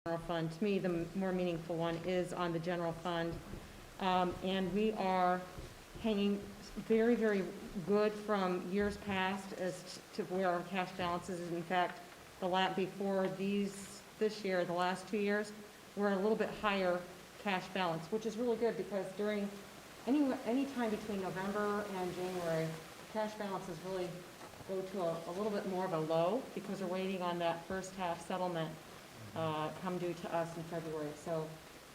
general fund. To me, the more meaningful one is on the general fund. And we are hanging very, very good from years past as to where our cash balances is. In fact, before this year, the last 2 years, we're a little bit higher cash balance, which is really good because during any time between November and January, cash balances really go to a little bit more of a low because we're waiting on that first half settlement come due to us in February. So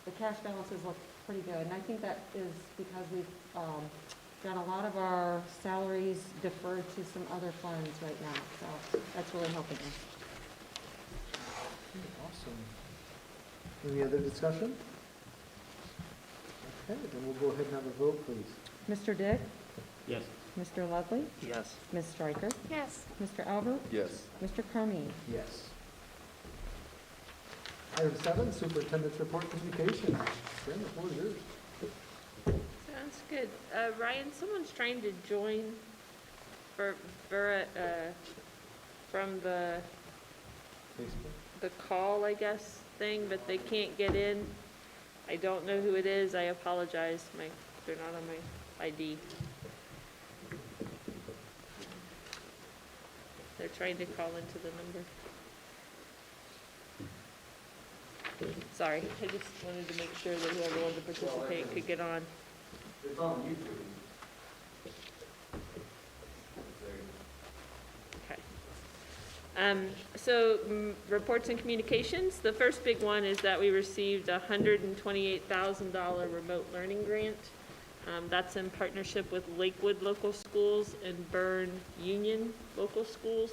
the cash balances look pretty good. And I think that is because we've got a lot of our salaries deferred to some other funds right now. So that's really helping us. Awesome. Any other discussion? Okay, then we'll go ahead and have a vote, please. Mr. Dick? Yes. Mr. Ludley? Yes. Ms. Stryker? Yes. Mr. Albert? Yes. Mr. Carmine? Yes. Item 7, Superintendent's Report Communication. Fran, the floor is yours. Sounds good. Ryan, someone's trying to join from the Facebook. call, I guess, thing, but they can't get in. I don't know who it is. I apologize. They're not on my ID. They're trying to call into the number. Sorry, I just wanted to make sure that whoever wanted to participate could get on. It's on YouTube. Okay. So reports and communications. The first big one is that we received a $128,000 remote learning grant. That's in partnership with Lakewood Local Schools and Byrne Union Local Schools.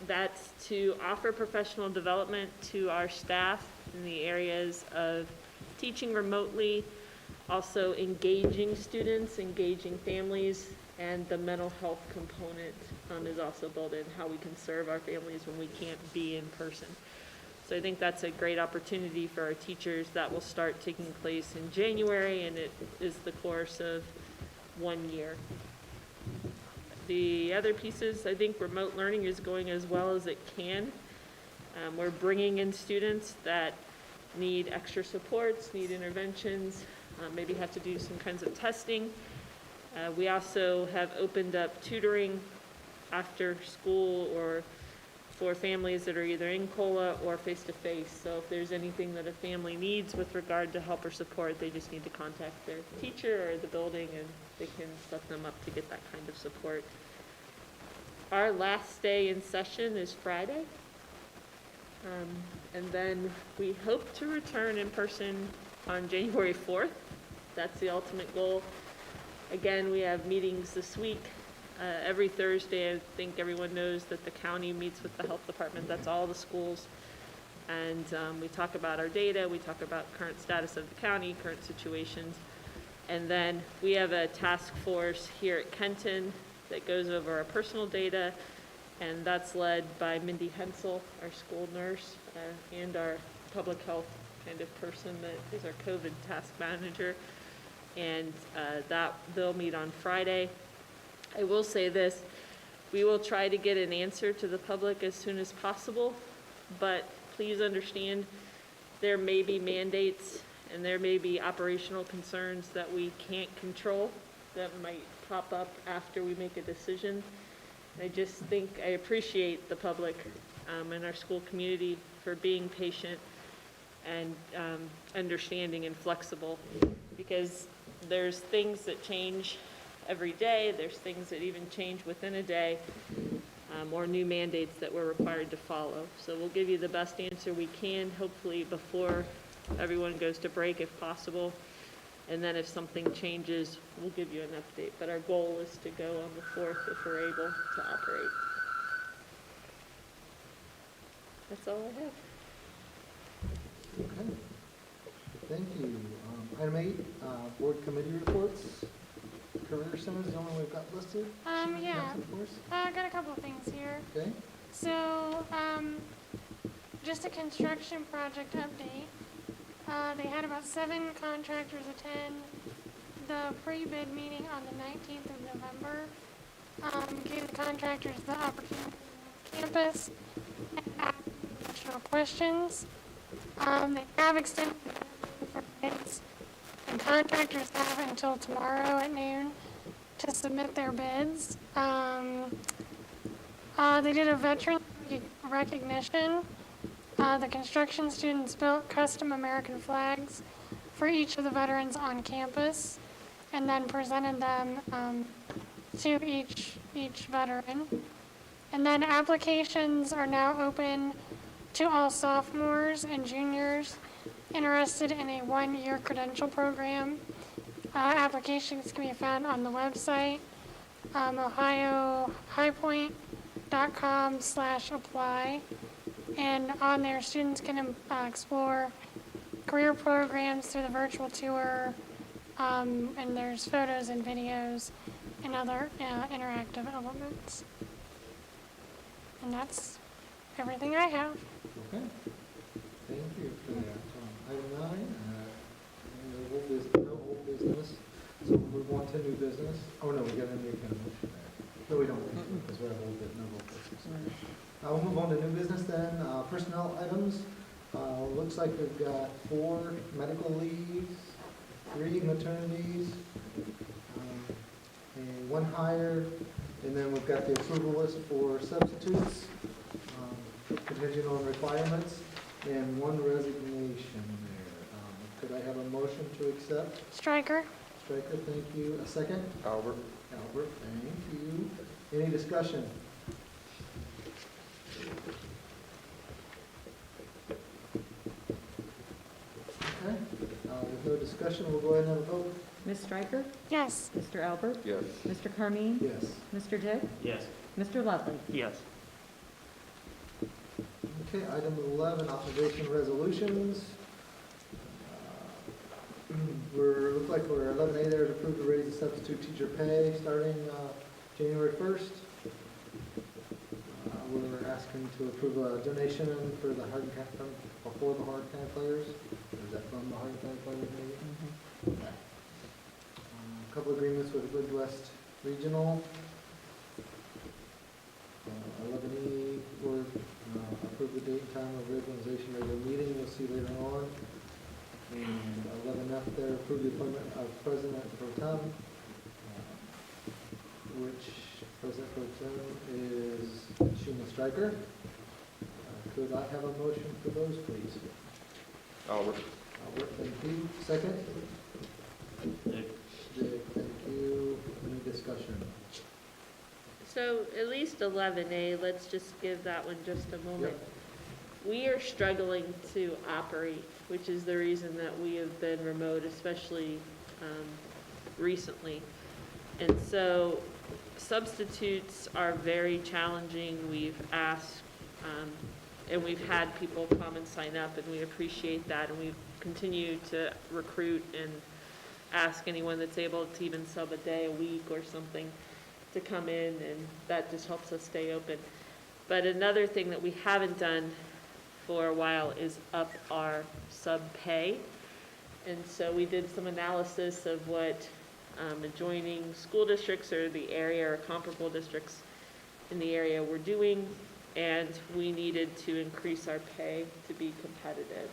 That's to offer professional development to our staff in the areas of teaching remotely, also engaging students, engaging families, and the mental health component is also built in, how we can serve our families when we can't be in person. So I think that's a great opportunity for our teachers. That will start taking place in January, and it is the course of 1 year. The other pieces, I think remote learning is going as well as it can. We're bringing in students that need extra supports, need interventions, maybe have to do some kinds of testing. We also have opened up tutoring after school or for families that are either in COLA or face-to-face. So if there's anything that a family needs with regard to help or support, they just need to contact their teacher or the building and they can set them up to get that kind of support. Our last day in session is Friday. And then we hope to return in person on January 4th. That's the ultimate goal. Again, we have meetings this week. Every Thursday, I think everyone knows that the county meets with the health department. That's all the schools. And we talk about our data. We talk about current status of the county, current situations. And then we have a task force here at Kenton that goes over our personal data. And that's led by Mindy Hensel, our school nurse, and our public health kind of person that is our COVID task manager. And that they'll meet on Friday. I will say this, we will try to get an answer to the public as soon as possible, but please understand there may be mandates and there may be operational concerns that we can't control that might pop up after we make a decision. I just think I appreciate the public and our school community for being patient and understanding and flexible, because there's things that change every day. There's things that even change within a day, or new mandates that we're required to follow. So we'll give you the best answer we can, hopefully before everyone goes to break if possible. And then if something changes, we'll give you an update. But our goal is to go on the 4th if we're able to operate. That's all I have. Okay. Thank you. Item 8, board committee reports. Career Center is the only one we've got listed. Yeah. I got a couple of things here. Okay. So, just a construction project update. They had about 7 contractors attend the pre-bid meeting on the 19th of November. Gave the contractors the opportunity to campus and ask additional questions. They have extended for bids, and contractors have until tomorrow at noon to submit their bids. They did a veteran recognition. The construction students built custom American flags for each of the veterans on campus and then presented them to each veteran. And then applications are now open to all sophomores and juniors interested in a one-year credential program. Applications can be found on the website, ohiohighpoint.com/apply. And on there, students can explore career programs through the virtual tour, and there's photos and videos and other interactive elements. And that's everything I have. Okay, thank you for that. Item 9, no old business, so we'll move on to new business. Oh, no, we got to make a motion there. No, we don't, because we have old business, no old business. We'll move on to new business then. Personnel items, looks like we've got 4 medical leaves, 3 maternities, and 1 hire, and then we've got the approval list for substitutes, contingent on requirements, and 1 resignation there. Could I have a motion to accept? Stryker? Stryker, thank you. A second? Albert. Albert, thank you. Any discussion? Okay, with no discussion, we'll go ahead and have a vote. Ms. Stryker? Yes. Mr. Albert? Yes. Mr. Carmine? Yes. Mr. Dick? Yes. Mr. Lovely? Yes. Okay, item 11, authorization resolutions. Looks like we're 11A there to approve to raise the substitute teacher pay starting January 1st. We're asking to approve a donation for the Hardin County, for the Hardin County players. Is that from the Hardin County players maybe? Okay. A couple agreements with Midwest Regional. 11E, we're approve the date and time of organization regular meeting, you'll see later on. And 11F there, approve the appointment of President Pro Tem, which President Pro Tem is Sheena Stryker. Could I have a motion for those, please? Albert. Albert, thank you. Second? Dick. Dick, thank you. Any discussion? So at least 11A, let's just give that one just a moment. Yep. We are struggling to operate, which is the reason that we have been remote, especially recently. And so substitutes are very challenging. We've asked, and we've had people come and sign up, and we appreciate that. And we've continued to recruit and ask anyone that's able to even sub a day, a week or something to come in, and that just helps us stay open. But another thing that we haven't done for a while is up our sub pay. And so we did some analysis of what adjoining school districts or the area or comparable districts in the area were doing, and we needed to increase our pay to be competitive.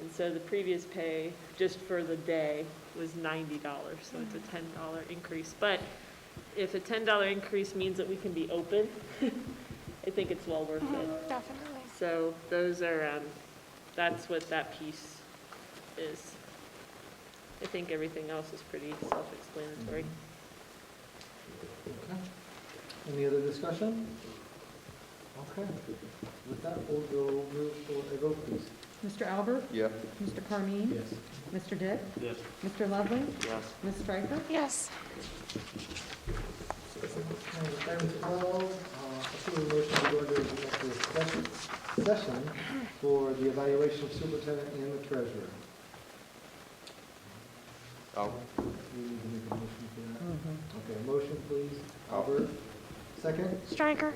And so the previous pay, just for the day, was $90, so it's a $10 increase. But if a $10 increase means that we can be open, I think it's well worth it. Definitely. So those are, that's what that piece is. I think everything else is pretty self-explanatory. Okay. Any other discussion? Okay. With that, we'll go move for a vote, please. Mr. Albert? Yes. Mr. Carmine? Yes. Mr. Dick? Yes. Mr. Lovely? Yes. Ms. Stryker? Yes. Item 12, approve a motion to go into executive session for the evaluation of superintendent and the treasurer. Albert. We need to make a motion for that. Okay, motion please. Albert. Second? Stryker?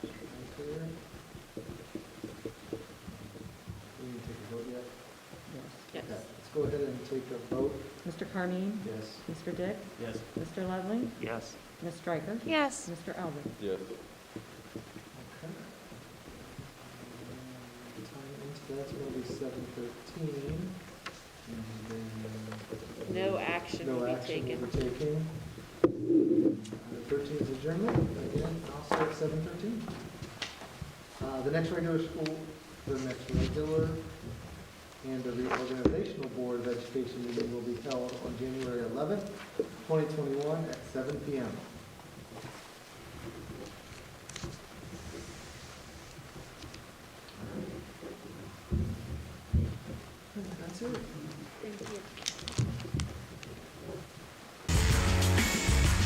Thank you. We need to take a vote yet? Yes. Okay, let's go ahead and take a vote. Mr. Carmine? Yes. Mr. Dick? Yes. Mr. Lovely? Yes. Ms. Stryker? Yes. Mr. Albert? Yes. Okay. Time into so that's gonna be 7:13. And then No action will no be action taken. will be taken. Item 13 is adjournment, again, also at 7:13. The next regular and the reorganizational Board of Education meeting will be held on January 11th, 2021 at 7 p.m. That's it. Thank you.